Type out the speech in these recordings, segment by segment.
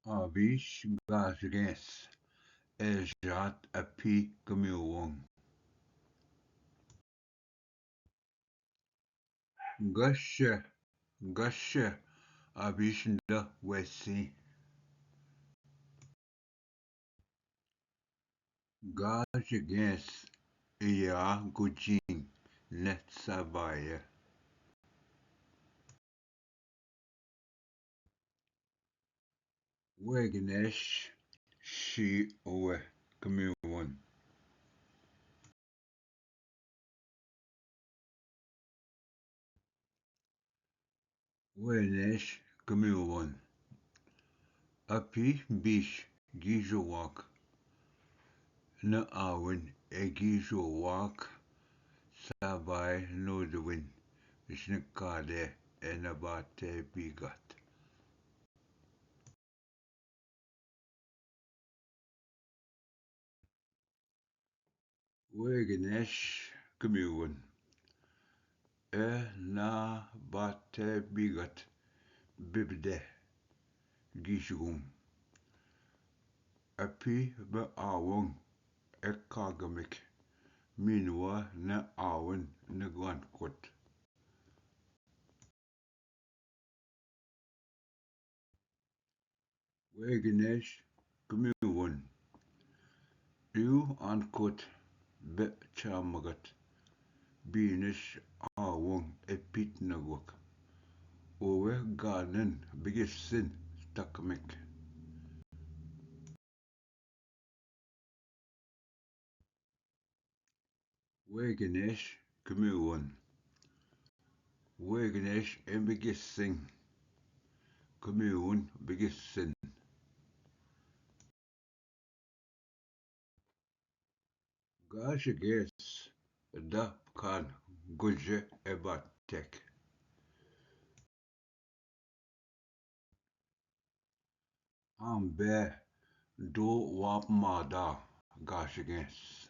Abish Gazgens Ejat Api Gamiwong Gusha Gusha Abishnda Wesi Gazgens Iya Gujin Netsabaya Wegnesh Shi Owe Gamiwon Wenesh Gamiwon Api Bish Gijawak Na Awin Egijawak Sabai Nodwin Ishnikade Enabate Bigat. Wegenesh Gumuan Enabate Bigat Bibde Gishugum Api Be Awang Ekagamik Minwa Na Awan Nagwankot Wegenesh Gumuan You Ankot Be Chamagat Binish Awang Epit Nagwak Owe Garden Biggest Sin Takamik Wegenesh Gumuan Wegenesh en biggest thing Gumuan biggest sin Gash guess Da Kan Guje Ebatek Ambe Do Wap Mada Gash guess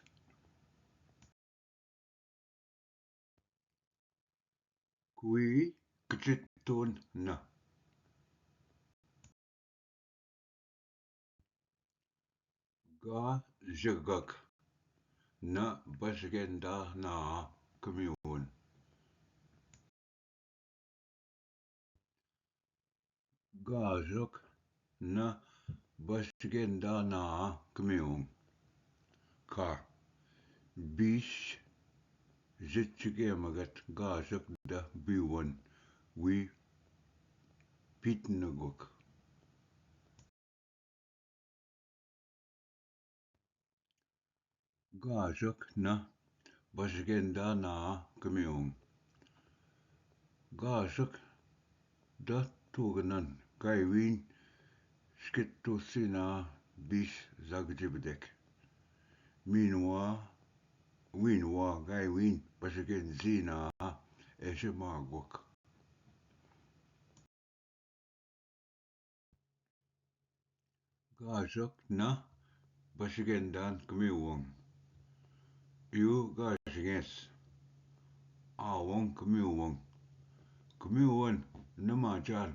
Kui Kjitun Na Ga Jagak Na Bashgenda Na Gumuan Gajok Na Bashgenda Na Gumuan Ka Bish Zitchigemagat Gajak Da B1 We Pitnagok Gajak Na Bashgenda Na Gumuan Gajak Da Toganan Gaiwin Skitosina Bish Zagjibdek Minwa Winwa Gaiwin Bashgen Zina Eshemagwak Gajak Na Bashgendan Gumuan You Gajgens Awang Gumuan Gumuan Namajan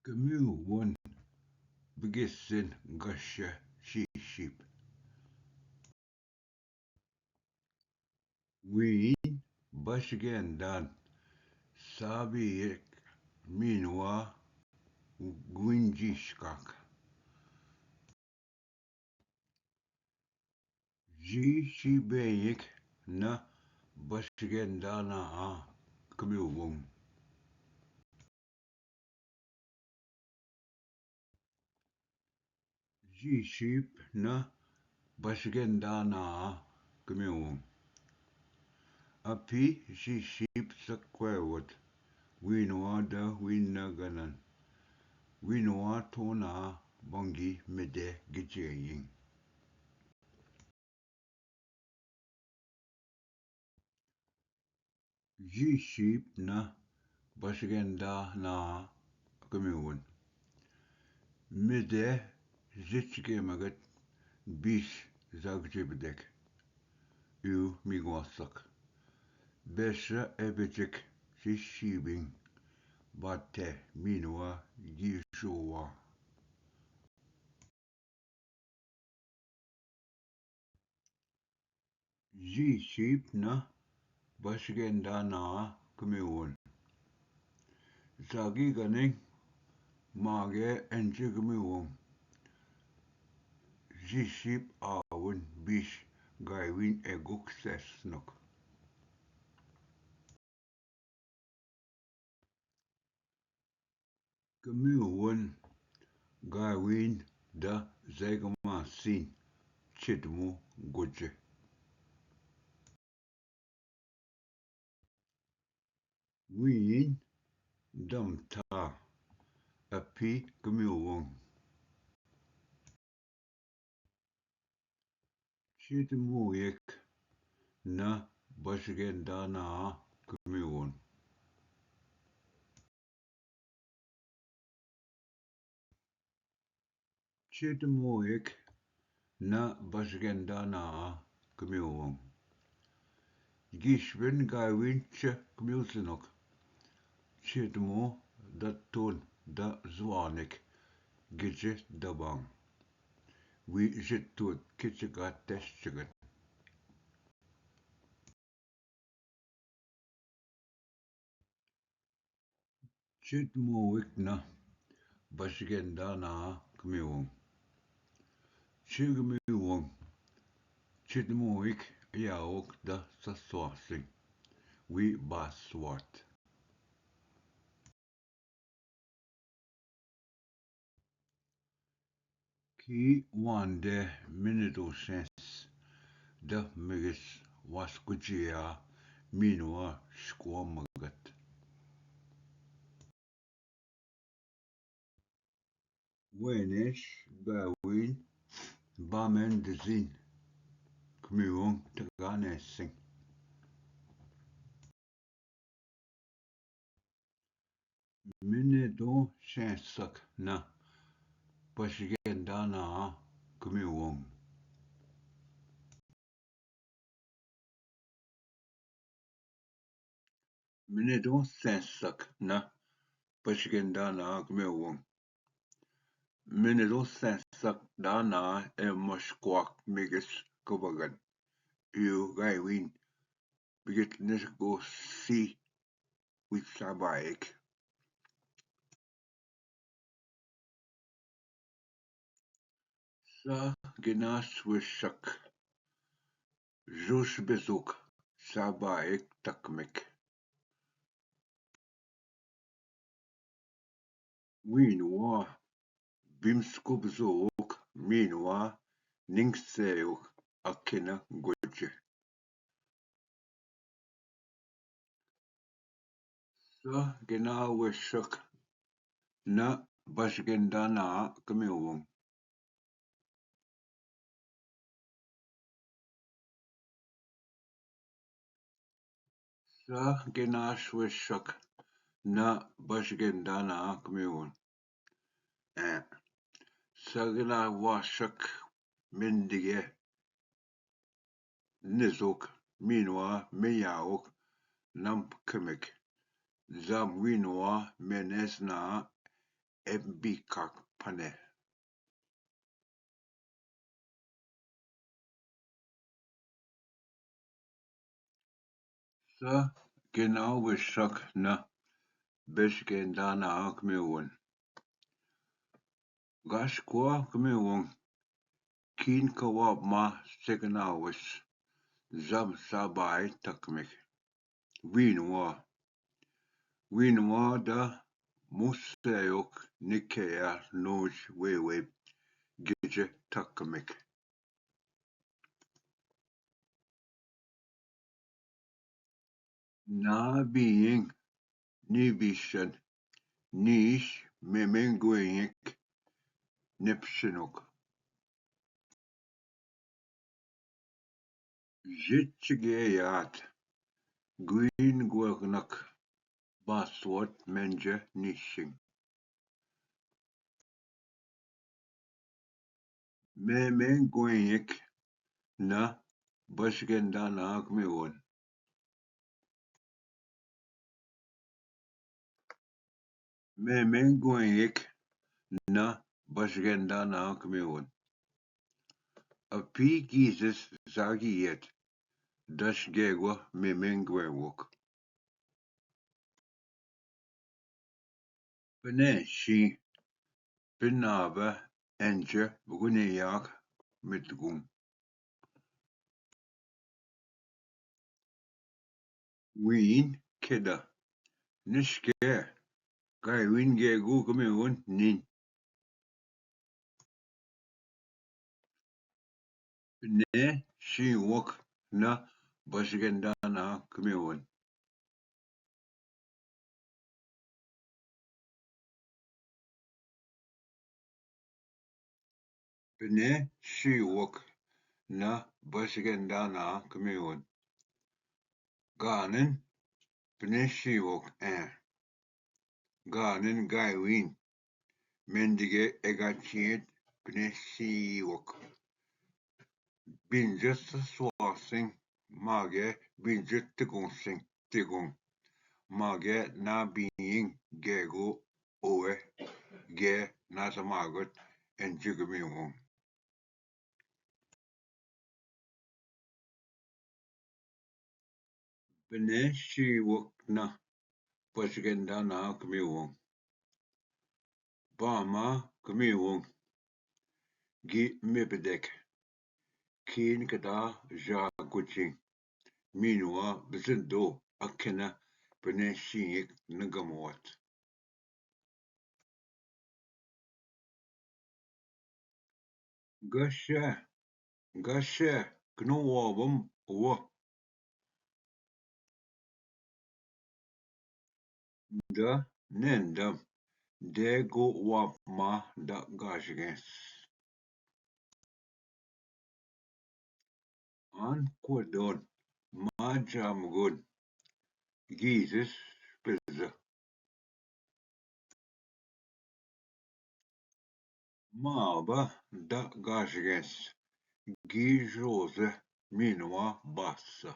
Gumuan Bigisin Gasha Sheep Ween Bashgendan Sabi Minwa Gwinjishkak Ji Shibeyik Na Bashgendana Gumuan Ji Sheep Na Bashgendana Gumuan Api Ji Sheep Sakwewat Winwa Da Winaganan Winwa Tona Bongi Mede Gijaying Ji Sheep Na Bashgendana Gumuan Mide Zitchgemagat Bish Zagjibdek U Migwasak Besha Ebejik Shishibing bate minua gijoa. Sheep na bashgenda na kmiun. Zagi ganing mage enje kmiun. Sheep awun bish gaiwin eguk sesnok. Kmiun gaiwin da zegamasin chidmu guje. Win dam ta api kmiun. Chidmu yek na bashgenda na kmiun. Chidmu yek na bashgenda na kmiun. Gishwin gaiwin che kmiusinok. Chidmu da tun da zwanik gije dabang. We jitut kitchigat teshchigat. Chidmu ikna bashgenda na kmiun. Chigmiun. Chidmu ik yaok da saswasing. We baswat. Ki wande minuto sens da migis waskujia minua squamagat. Wenesh gawin bamen dezin kmiun taganesing. Minuto sensak na bashgenda na kmiun. Minuto sensak na bashgenda na kmiun. Minuto sensak dana moshkwak migis kubagan. You gaiwin bigit nisgo si with sabaik. Sa ginas wishak. Jush bezuk sabaik takmik. Winwa bimskub zok minwa ningseuk akina guje. Sa gina wishak na bashgendana kamiwung. Sa ginas wishak na bashgendana kamiwung. Sagina washak mindige nizuk minwa miyauk nampkimik. Zam winwa menesna embikak pane. Sa genau wishak na bishgendana kmiwun. Gashkwa kmiwun kin kawab ma signawis. Zam sabai takmik. Winwa da museok nikea noj wewe gije takmik. Na being nibishan nish memenguink nipshinuk. Jitchigeyat green gwagnak baswat menja nishing. Memenguink na bashgendana kmiwon. Memengwink na Bashgenda na Cameroon. A P Jesus Zagiet Dash Gegwa Memengwewok. Bene Shi Benava Enje Buguneyak Mitgum. Ween Keda Nishke Guy Win Gegu Cameroon Nin. Bene Shi Wok na Bashgenda na Cameroon. Bene Shi Wok na Bashgenda na Cameroon. Ganen Bene Shi Wok Ganen Guy Win Mendige Egatiet Bene Shi Wok. Binjet Swassing Mage Binjet Tigong Mage na being Gego Owe Ge Nasa Margaret and Jigamiwong. Bene Shi Wok na Bashgenda na Kamiwong. Bama Kamiwong Gi Mibedek Keen Kada Ja Guching Minua Bizindo Akena Bene Shi Nagamawat. Gashe Gnawabum Wa Da Nendam Dego Wap Ma Da Gashigens An Quadon Ma Jamgun Jesus Spizza Maba Da Gashigens Gi Jose Minua Bassa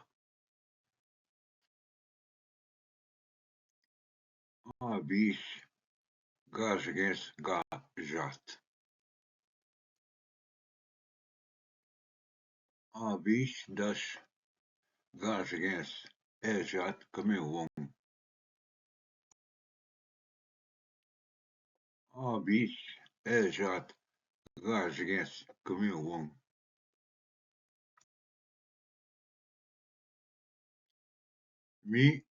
Abish Gashigens Ga Jat Abish Dash Gashigens Ejat Kamiwong Abish Ejat Gashigens Kamiwong Mi